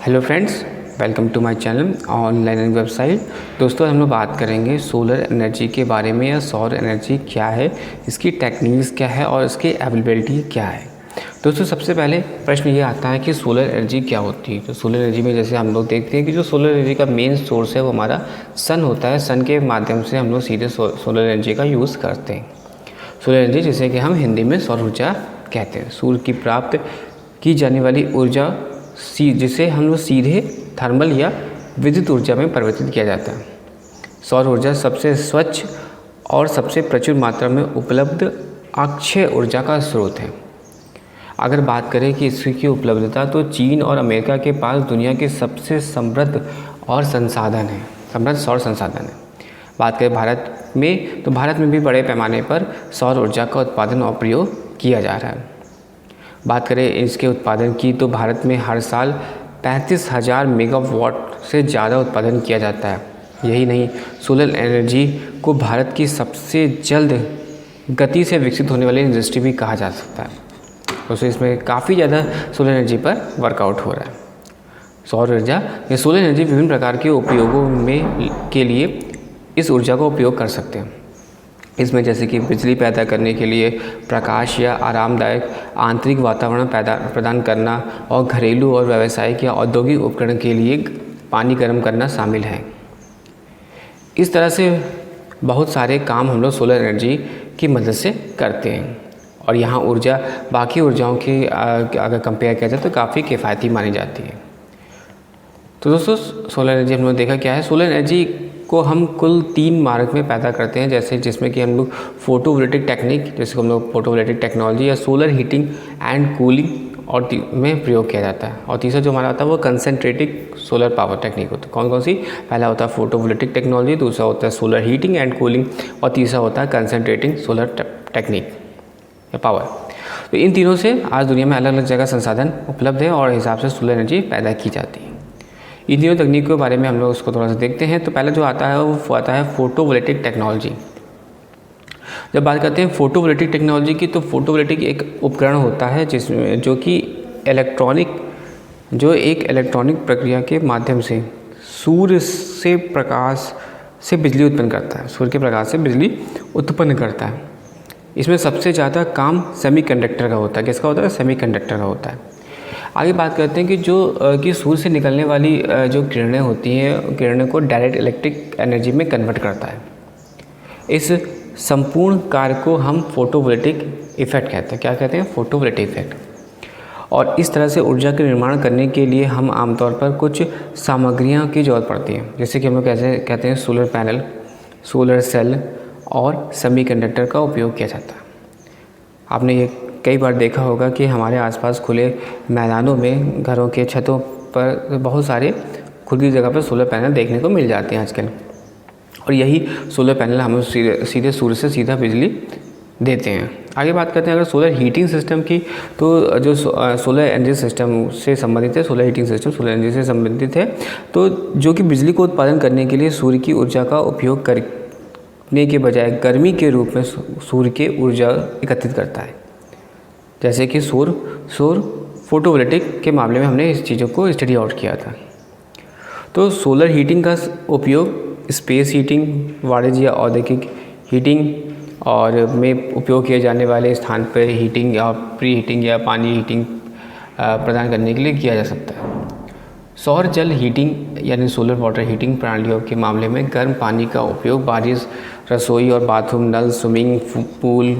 Hello friends, welcome to my channel online and website. दोस्तों, हम लोग बात करेंगे सोलर एनर्जी के बारे में या सौर एनर्जी क्या है, इसकी टेक्निक्स क्या है और इसकी अवेलेबिलिटी क्या है। दोस्तों, सबसे पहले प्रश्न ये आता है कि सोलर एनर्जी क्या होती है। तो सोलर एनर्जी में जैसे हम लोग देखते हैं कि जो सोलर एनर्जी का मेन सोर्स है वो हमारा सन होता है। सन के माध्यम से हम लोग सीधे सोलर एनर्जी का यूज़ करते हैं। सोलर एनर्जी जिसे कि हम हिंदी में सौर ऊर्जा कहते हैं। सूर्य की प्राप्त की जाने वाली ऊर्जा जिसे हम लोग सीधे थर्मल या विद्युत ऊर्जा में परिवर्तित किया जाता है। सौर ऊर्जा सबसे स्वच्छ और सबसे प्रचुर मात्रा में उपलब्ध अक्षय ऊर्जा का स्रोत है। अगर बात करें कि इसकी उपलब्धता, तो चीन और अमेरिका के पास दुनिया के सबसे समृद्ध और संसाधन है, समृद्ध सौर संसाधन है। बात करें भारत में, तो भारत में भी बड़े पैमाने पर सौर ऊर्जा का उत्पादन और प्रयोग किया जा रहा है। बात करें इसके उत्पादन की, तो भारत में हर साल 35,000 मेगावाट से ज़्यादा उत्पादन किया जाता है। यही नहीं, सोलर एनर्जी को भारत की सबसे जल्द गति से विकसित होने वाली इंडस्ट्री भी कहा जा सकता है। तो इसमें काफ़ी ज़्यादा सोलर एनर्जी पर वर्कआउट हो रहा है। सौर ऊर्जा या सोलर एनर्जी विभिन्न प्रकार के उपयोगों के लिए इस ऊर्जा का उपयोग कर सकते हैं। इसमें जैसे कि बिजली पैदा करने के लिए, प्रकाश या आरामदायक आंतरिक वातावरण प्रदान करना, और घरेलू और व्यावसायिक या औद्योगिक उपकरण के लिए पानी गर्म करना शामिल है। इस तरह से बहुत सारे काम हम लोग सोलर एनर्जी की मदद से करते हैं। और यहाँ ऊर्जा बाकी ऊर्जाओं की अगर कंपेयर किया जाए तो काफ़ी किफ़ायती मानी जाती है। तो दोस्तों, सोलर एनर्जी हम लोग देखा क्या है। सोलर एनर्जी को हम कुल 3 मार्ग में पैदा करते हैं, जैसे जिसमें कि हम लोग फोटोवोल्टिक टेक्निक, जैसे हम लोग फोटोवोल्टिक टेक्नोलॉजी या सोलर हीटिंग एंड कूलिंग और में प्रयोग किया जाता है। और तीसरा जो हमारा होता है वो कंसनट्रेटेड सोलर पावर टेक्निक होता है। कौन कौन सी? पहला होता है फोटोवोल्टिक टेक्नोलॉजी, दूसरा होता है सोलर हीटिंग एंड कूलिंग, और तीसरा होता है कंसनट्रेटिंग सोलर टेक्निक या पावर। तो इन तीनों से आज दुनिया में अलग अलग जगह संसाधन उपलब्ध है और हिसाब से सोलर एनर्जी पैदा की जाती है। इन तीनों तकनीक के बारे में हम लोग उसको थोड़ा सा देखते हैं। तो पहले जो आता है वो आता है फोटोवोल्टिक टेक्नोलॉजी। जब बात करते हैं फोटोवोल्टिक टेक्नोलॉजी की, तो फोटोवोल्टिक एक उपकरण होता है जिसमें जो कि एक इलेक्ट्रॉनिक प्रक्रिया के माध्यम से सूर्य से प्रकाश से बिजली उत्पन्न करता है। सूर्य के प्रकाश से बिजली उत्पन्न करता है। इसमें सबसे ज़्यादा काम सेमीकंडक्टर का होता है। किसका होता है? सेमीकंडक्टर का होता है। आगे बात करते हैं कि सूर्य से निकलने वाली जो किरणें होती हैं, किरणें को डायरेक्ट इलेक्ट्रिक एनर्जी में कन्वर्ट करता है। इस संपूर्ण कार्य को हम फोटोवोल्टिक इफेक्ट कहते हैं। क्या कहते हैं? Photovoltaic effect. और इस तरह से ऊर्जा के निर्माण करने के लिए हम आमतौर पर कुछ सामग्रियों की ज़रूरत पड़ती है, जैसे कि हम लोग कैसे कहते हैं सोलर पैनल, सोलर सेल और सेमीकंडक्टर का उपयोग किया जाता है। आपने ये कई बार देखा होगा कि हमारे आसपास खुले मैदानों में, घरों के छतों पर बहुत सारे खुली जगह पर सोलर पैनल देखने को मिल जाते हैं आजकल। और यही सोलर पैनल हमें सीधे सूर्य से सीधा बिजली देते हैं। आगे बात करते हैं अगर सोलर हीटिंग सिस्टम की, तो जो सोलर एनर्जी सिस्टम से संबंधित है, solar heating system solar energy से संबंधित है, तो जो कि बिजली को उत्पादन करने के लिए सूर्य की ऊर्जा का उपयोग करने के बजाय गर्मी के रूप में सूर्य के ऊर्जा एकत्रित करता है। जैसे कि सौर फोटोवोल्टिक के मामले में हमने इस चीज़ों को स्टडी आउट किया था। तो सोलर हीटिंग का उपयोग स्पेस हीटिंग, वाणिज्य या औद्योगिक हीटिंग और में उपयोग किए जाने वाले स्थान पर हीटिंग या प्री हीटिंग या पानी हीटिंग प्रदान करने के लिए किया जा सकता है। सौर जल हीटिंग यानी सोलर वाटर हीटिंग प्रणालियों के मामले में गर्म पानी का उपयोग बारिश, रसोई और बाथरूम नल, स्विमिंग पूल,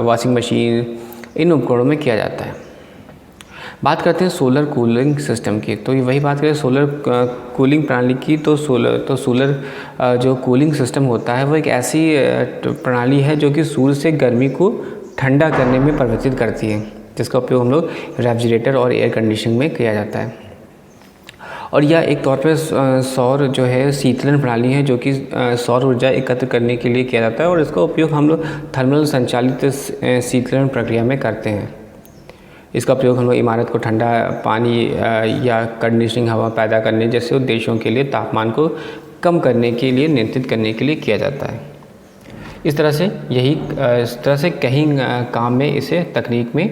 वॉशिंग मशीन, इन उपकरणों में किया जाता है। बात करते हैं सोलर कूलिंग सिस्टम की, तो वही बात करें सोलर कूलिंग प्रणाली की, तो सोलर जो कूलिंग सिस्टम होता है वो एक ऐसी प्रणाली है जो कि सूर्य से गर्मी को ठंडा करने में परिवर्तित करती है, जिसका उपयोग हम लोग रेफ्रिजरेटर और एयर कंडीशनिंग में किया जाता है। और यह एक तौर पर सौर जो है शीतलन प्रणाली है, जो कि सौर ऊर्जा एकत्र करने के लिए किया जाता है, और इसका उपयोग हम लोग थर्मल संचालित शीतलन प्रक्रिया में करते हैं। इसका प्रयोग हम लोग इमारत को ठंडा पानी या कंडीशनिंग हवा पैदा करने जैसे उद्देश्यों के लिए तापमान को कम करने के लिए, नियंत्रित करने के लिए किया जाता है। इस तरह से कहीं काम में इसे तकनीक में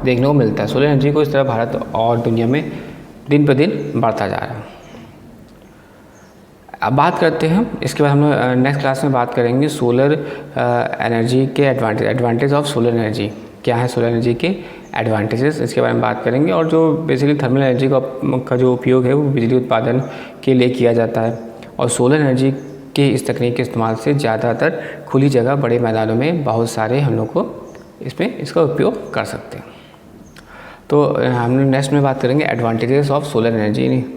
देखने को मिलता है। सोलर एनर्जी को इस तरह भारत और दुनिया में दिन पर दिन बढ़ता जा रहा है। अब बात करते हैं, इसके बाद हम लोग नेक्स्ट क्लास में बात करेंगे सोलर एनर्जी के एडवांटेज ऑफ सोलर एनर्जी। क्या है सोलर एनर्जी के एडवांटेजेस, इसके बारे में बात करेंगे। और जो बेसिकली थर्मल एनर्जी का जो उपयोग है वो बिजली उत्पादन के लिए किया जाता है, और सोलर एनर्जी के इस तकनीक के इस्तेमाल से ज़्यादातर खुली जगह, बड़े मैदानों में बहुत सारे हम लोग को इसका उपयोग कर सकते हैं। तो हम नेक्स्ट में बात करेंगे एडवांटेजेस ऑफ सोलर एनर्जी।